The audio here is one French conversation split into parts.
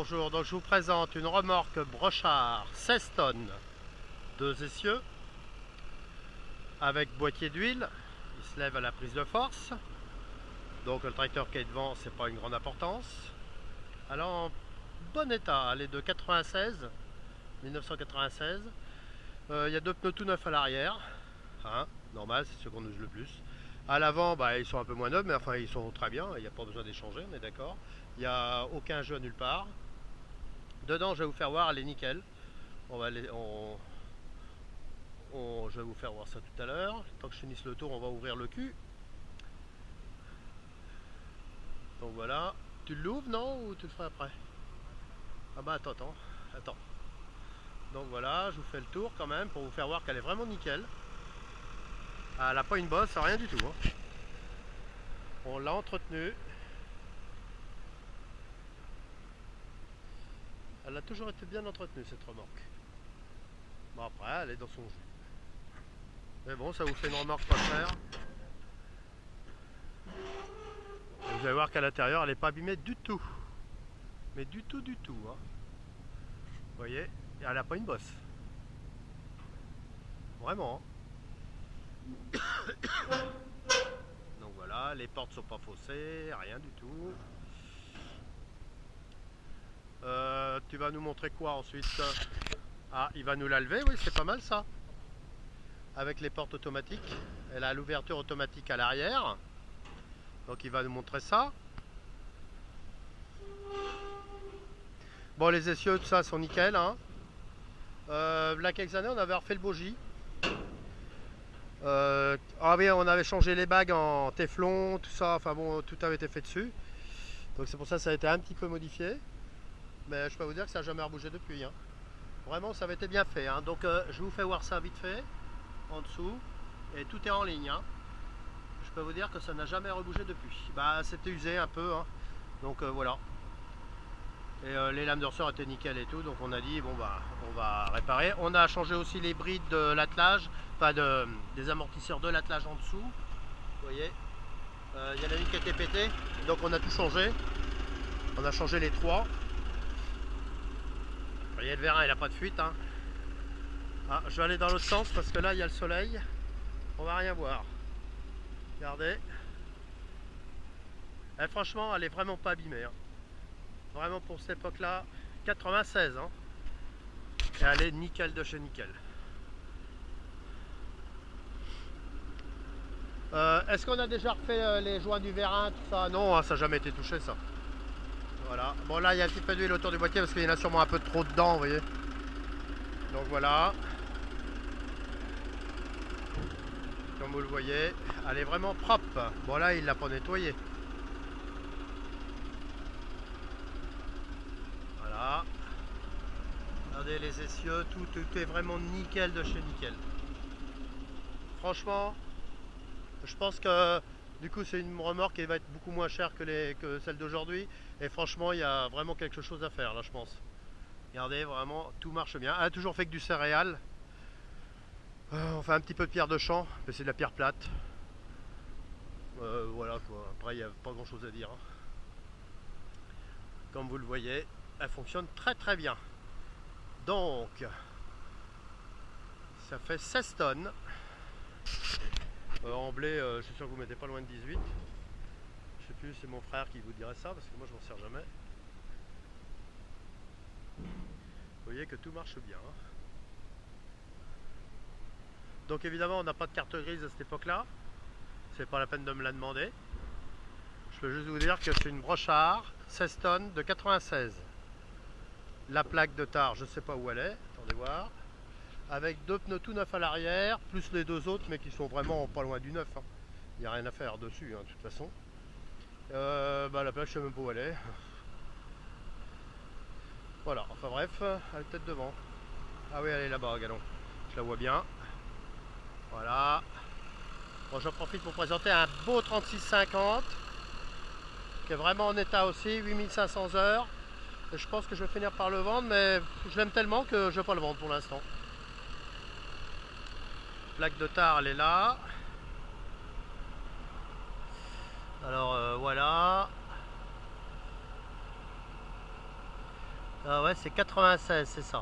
Bonjour, donc je vous présente une remorque Brochard 16 tonnes, 2 essieux, avec boîtier d'huile, il se lève à la prise de force, donc le tracteur qui est devant, c'est pas une grande importance. Alors en bon état, elle est de 1996, il y a deux pneus tout neufs à l'arrière, hein, normal, c'est ceux qu'on use le plus. À l'avant, ils sont un peu moins neufs, mais enfin ils sont très bien, il n'y a pas besoin d'échanger, on est d'accord. Il n'y a aucun jeu nulle part. Dedans, je vais vous faire voir, elle est nickel. Je vais vous faire voir ça tout à l'heure. Tant que je finisse le tour, on va ouvrir le cul. Donc voilà. Tu l'ouvres, non? Ou tu le feras après? Ah bah attends. Donc voilà, je vous fais le tour quand même pour vous faire voir qu'elle est vraiment nickel. Elle n'a pas une bosse, rien du tout, hein. On l'a entretenue. Elle a toujours été bien entretenue, cette remorque. Bon, après, elle est dans son jus. Mais bon, ça vous fait une remorque pas chère. Et vous allez voir qu'à l'intérieur, elle n'est pas abîmée du tout. Mais du tout, hein. Vous voyez, elle n'a pas une bosse. Vraiment, hein. Donc voilà, les portes sont pas faussées, rien du tout. Tu vas nous montrer quoi ensuite? Ah, il va nous la lever, oui, c'est pas mal ça. Avec les portes automatiques. Elle a l'ouverture automatique à l'arrière. Donc il va nous montrer ça. Bon, les essieux, tout ça sont nickel, hein. Là quelques années, on avait refait le bogie. Ah oui, on avait changé les bagues en téflon, tout ça, enfin bon, tout avait été fait dessus. Donc c'est pour ça que ça a été un petit peu modifié. Mais je peux vous dire que ça n'a jamais rebougé depuis, hein. Vraiment, ça avait été bien fait, hein. Donc je vous fais voir ça vite fait, en dessous. Et tout est en ligne, hein. Je peux vous dire que ça n'a jamais rebougé depuis. C'était usé un peu, hein. Donc voilà. Et les lames de ressort étaient nickel et tout, donc on a dit bon on va réparer. On a changé aussi les brides de l'attelage, des amortisseurs de l'attelage en dessous. Vous voyez, il y en a une qui était pétée, donc on a tout changé. On a changé les trois. Vous voyez, le vérin il n'a pas de fuite, hein. Ah, je vais aller dans l'autre sens parce que là il y a le soleil, on va rien voir. Regardez. Franchement, elle est vraiment pas abîmée, hein. Vraiment pour cette époque là, 96, hein. Et elle est nickel de chez nickel. Est-ce qu'on a déjà refait les joints du vérin, tout ça? Non, hein, ça n'a jamais été touché ça. Voilà. Bon là il y a un petit peu d'huile autour du boîtier parce qu'il y en a sûrement un peu trop dedans, vous voyez. Donc voilà. Comme vous le voyez, elle est vraiment propre. Bon là il l'a pas nettoyé. Voilà. Regardez les essieux, tout est vraiment nickel de chez nickel. Franchement, je pense que du coup c'est une remorque qui va être beaucoup moins chère que celle d'aujourd'hui. Et franchement il y a vraiment quelque chose à faire là, je pense. Regardez, vraiment tout marche bien. Elle a toujours fait que du céréal. On fait un petit peu de pierre de champ, mais c'est de la pierre plate. Voilà quoi, après il n'y a pas grand chose à dire, hein. Comme vous le voyez, elle fonctionne très bien. Donc, ça fait 16 tonnes. En blé, je suis sûr que vous ne mettez pas loin de 18. Je sais plus, c'est mon frère qui vous dirait ça, parce que moi je m'en sers jamais. Vous voyez que tout marche bien, hein. Donc évidemment, on n'a pas de carte grise à cette époque-là. C'est pas la peine de me la demander. Je peux juste vous dire que c'est une Brochard 16 tonnes de 96. La plaque de tare, je ne sais pas où elle est. Attendez voir. Avec deux pneus tout neufs à l'arrière, plus les deux autres, mais qui sont vraiment pas loin du neuf, hein. Il n'y a rien à faire dessus, hein, de toute façon. La plaque, je sais même pas où elle est. Voilà, enfin bref, elle est peut-être devant. Ah oui, elle est là-bas, galon. Je la vois bien. Voilà. Bon, j'en profite pour présenter un beau 3650 qui est vraiment en état aussi, 8500 heures. Et je pense que je vais finir par le vendre, mais je l'aime tellement que je ne vais pas le vendre pour l'instant. Plaque de tare, elle est là. Alors voilà. Ah ouais, c'est 96, c'est ça.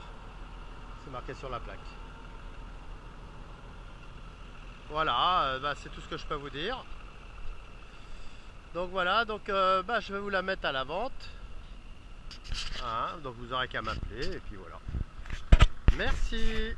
C'est marqué sur la plaque. Voilà, bah, c'est tout ce que je peux vous dire. Donc voilà, donc bah, je vais vous la mettre à la vente. Hein, donc vous aurez qu'à m'appeler et puis voilà. Merci.